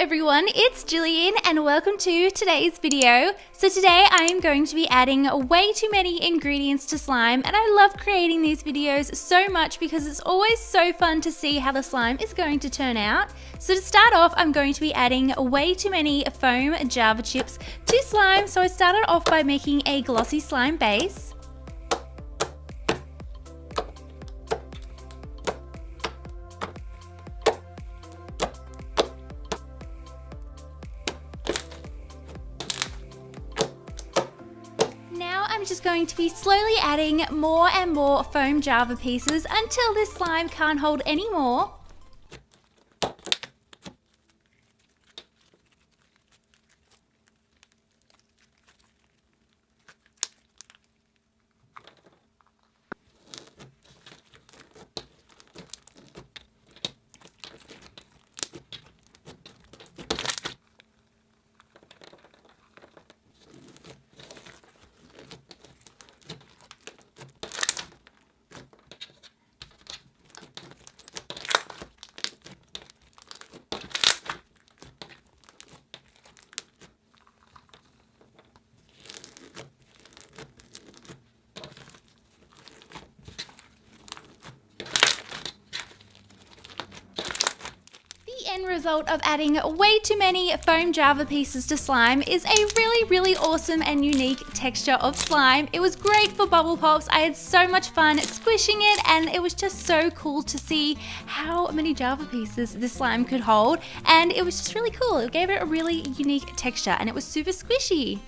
everyone, it's Gillian and welcome to today's video. So today I am going to be adding way too many ingredients to slime, and I love creating these videos so much because it's always so fun to see how the slime is going to turn out. So to start off, I'm going to be adding way too many foam Java chips to slime. So I started off by making a glossy slime base. I'm just going to be slowly adding more and more foam Java pieces until this slime can't hold any more. End result of adding way too many foam Java pieces to slime is a really awesome and unique texture of slime. It was great for bubble pops. I had so much fun squishing it, and it was just so cool to see how many Java pieces this slime could hold, and it was just really cool. It gave it a really unique texture and it was super squishy.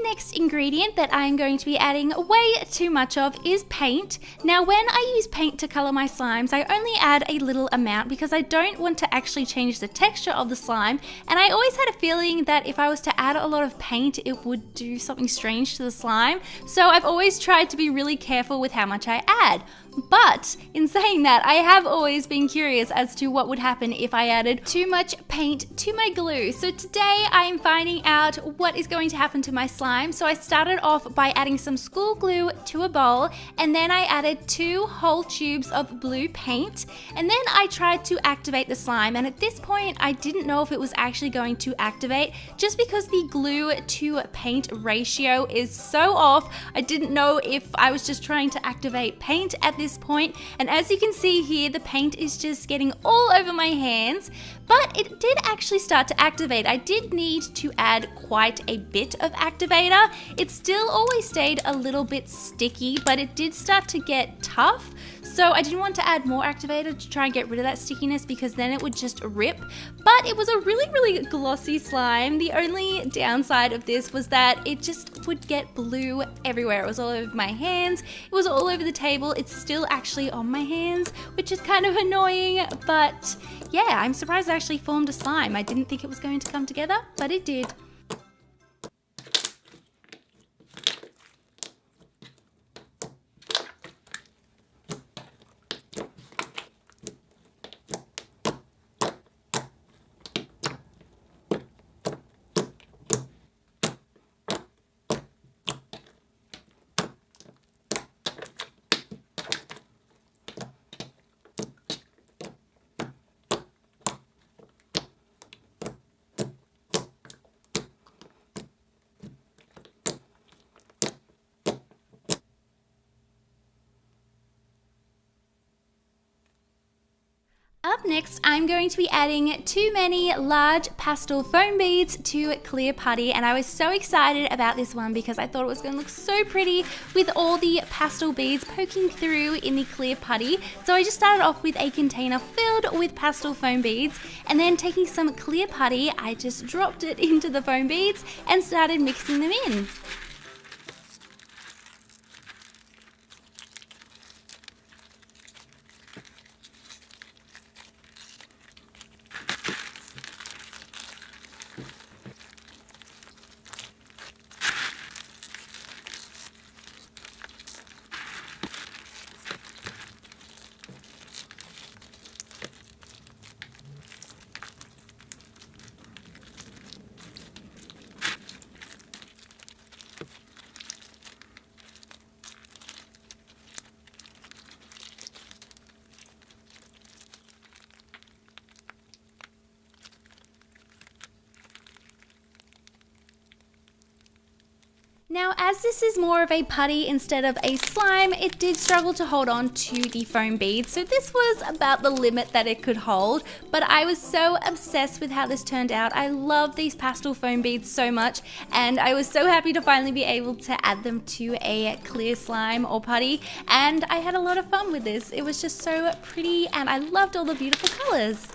Next ingredient that I'm going to be adding way too much of is paint. Now when I use paint to color my slimes, I only add a little amount because I don't want to actually change the texture of the slime, and I always had a feeling that if I was to add a lot of paint it would do something strange to the slime, so I've always tried to be really careful with how much I add. But in saying that, I have always been curious as to what would happen if I added too much paint to my glue. So today I am finding out what is going to happen to my slime. So I started off by adding some school glue to a bowl, and then I added 2 whole tubes of blue paint, and then I tried to activate the slime, and at this point I didn't know if it was actually going to activate just because the glue to paint ratio is so off. I didn't know if I was just trying to activate paint at this point, and as you can see here, the paint is just getting all over my hands, but it did actually start to activate. I did need to add quite a bit of activator. It still always stayed a little bit sticky, but it did start to get tough, so I didn't want to add more activator to try and get rid of that stickiness because then it would just rip. But it was a really glossy slime. The only downside of this was that it just would get blue everywhere. It was all over my hands, it was all over the table. It's still actually on my hands, which is kind of annoying, but yeah, I'm surprised it actually formed a slime. I didn't think it was going to come together, but it did. Up next, I'm going to be adding too many large pastel foam beads to clear putty, and I was so excited about this one because I thought it was going to look so pretty with all the pastel beads poking through in the clear putty. So I just started off with a container filled with pastel foam beads, and then taking some clear putty, I just dropped it into the foam beads and started mixing them in. Now, as this is more of a putty instead of a slime, it did struggle to hold on to the foam beads, so this was about the limit that it could hold, but I was so obsessed with how this turned out. I love these pastel foam beads so much, and I was so happy to finally be able to add them to a clear slime or putty, and I had a lot of fun with this. It was just so pretty, and I loved all the beautiful colors.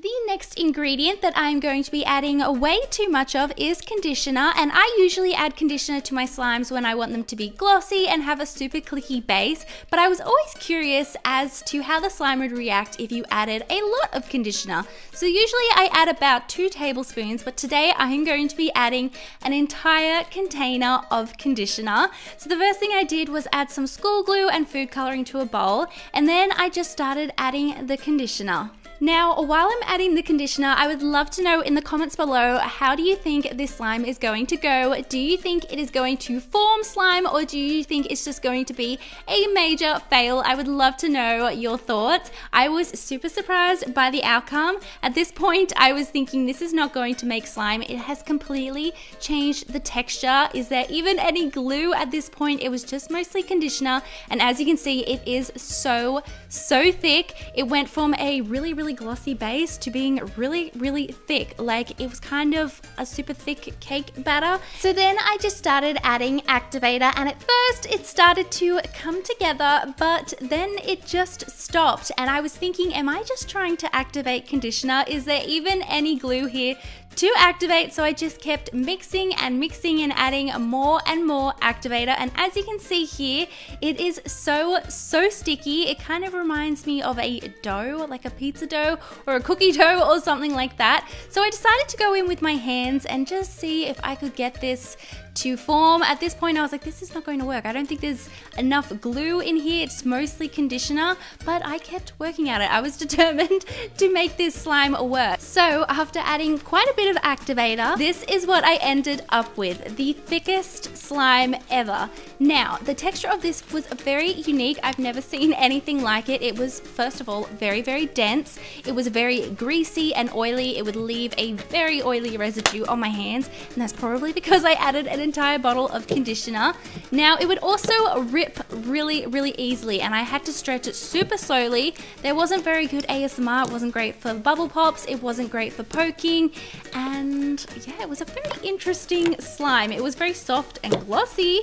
The next ingredient that I'm going to be adding way too much of is conditioner, and I usually add conditioner to my slimes when I want them to be glossy and have a super clicky base, but I was always curious as to how the slime would react if you added a lot of conditioner. So usually I add about 2 tablespoons, but today I'm going to be adding an entire container of conditioner. So the first thing I did was add some school glue and food coloring to a bowl, and then I just started adding the conditioner. Now, while I'm adding the conditioner, I would love to know in the comments below, how do you think this slime is going to go? Do you think it is going to form slime, or do you think it's just going to be a major fail? I would love to know your thoughts. I was super surprised by the outcome. At this point, I was thinking this is not going to make slime. It has completely changed the texture. Is there even any glue at this point? It was just mostly conditioner, and as you can see, it is so thick. It went from a really glossy base to being really thick, like it was kind of a super thick cake batter. So then I just started adding activator, and at first it started to come together, but then it just stopped, and I was thinking, am I just trying to activate conditioner? Is there even any glue here to activate? So I just kept mixing and adding more and more activator, and as you can see here, it is so sticky. It kind of reminds me of a dough, like a pizza dough or a cookie dough or something like that. So I decided to go in with my hands and just see if I could get this to form. At this point I was like, this is not going to work. I don't think there's enough glue in here. It's mostly conditioner, but I kept working at it. I was determined to make this slime work. So after adding quite a bit of activator, this is what I ended up with, the thickest slime ever. Now, the texture of this was very unique. I've never seen anything like it. It was, first of all, very dense. It was very greasy and oily. It would leave a very oily residue on my hands, and that's probably because I added an entire bottle of conditioner. Now, it would also rip really easily, and I had to stretch it super slowly. There wasn't very good ASMR. It wasn't great for bubble pops. It wasn't great for poking, and yeah, it was a very interesting slime. It was very soft and glossy,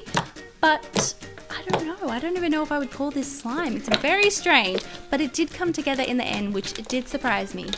but I don't know. I don't even know if I would call this slime. It's very strange, but it did come together in the end, which did surprise me.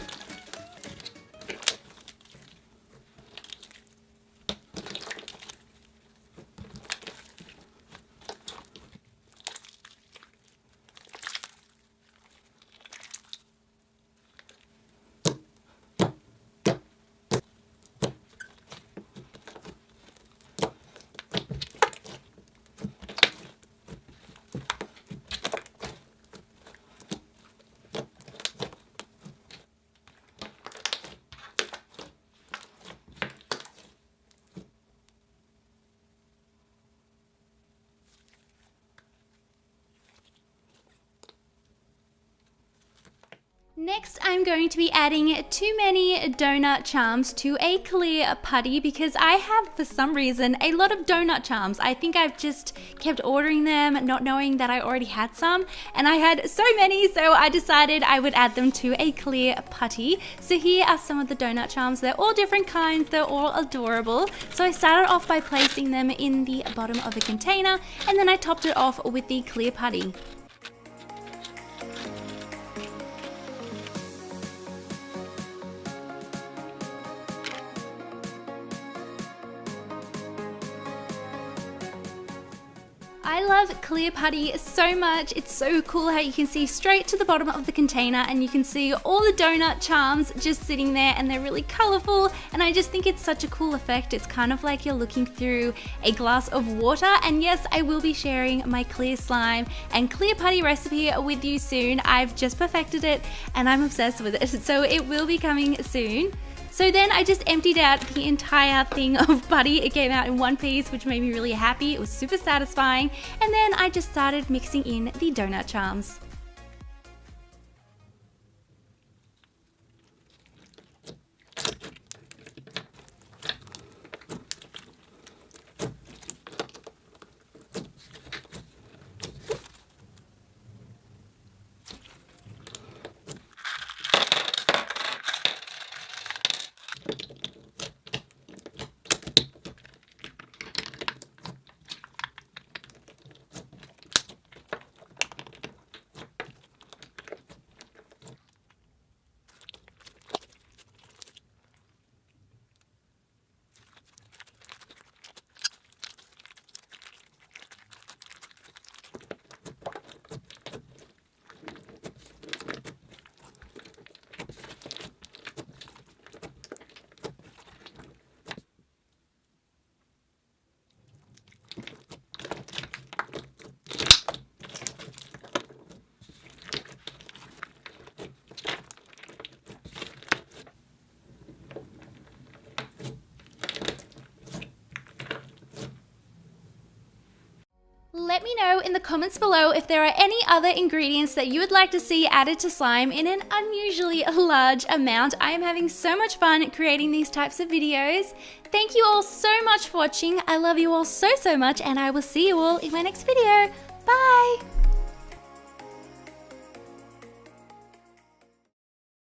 Next, I'm going to be adding too many donut charms to a clear putty because I have, for some reason, a lot of donut charms. I think I've just kept ordering them, not knowing that I already had some, and I had so many, so I decided I would add them to a clear putty. So here are some of the donut charms. They're all different kinds, they're all adorable. So I started off by placing them in the bottom of a container, and then I topped it off with the clear putty. I love clear putty so much. It's so cool how you can see straight to the bottom of the container and you can see all the donut charms just sitting there, and they're really colorful, and I just think it's such a cool effect. It's kind of like you're looking through a glass of water. And yes, I will be sharing my clear slime and clear putty recipe with you soon. I've just perfected it and I'm obsessed with it, so it will be coming soon. So then I just emptied out the entire thing of putty. It came out in one piece, which made me really happy. It was super satisfying. And then I just started mixing in the donut charms. Let me know in the comments below if there are any other ingredients that you would like to see added to slime in an unusually large amount. I am having so much fun creating these types of videos. Thank you all so much for watching. I love you all so much, and I will see you all in my next video. Bye!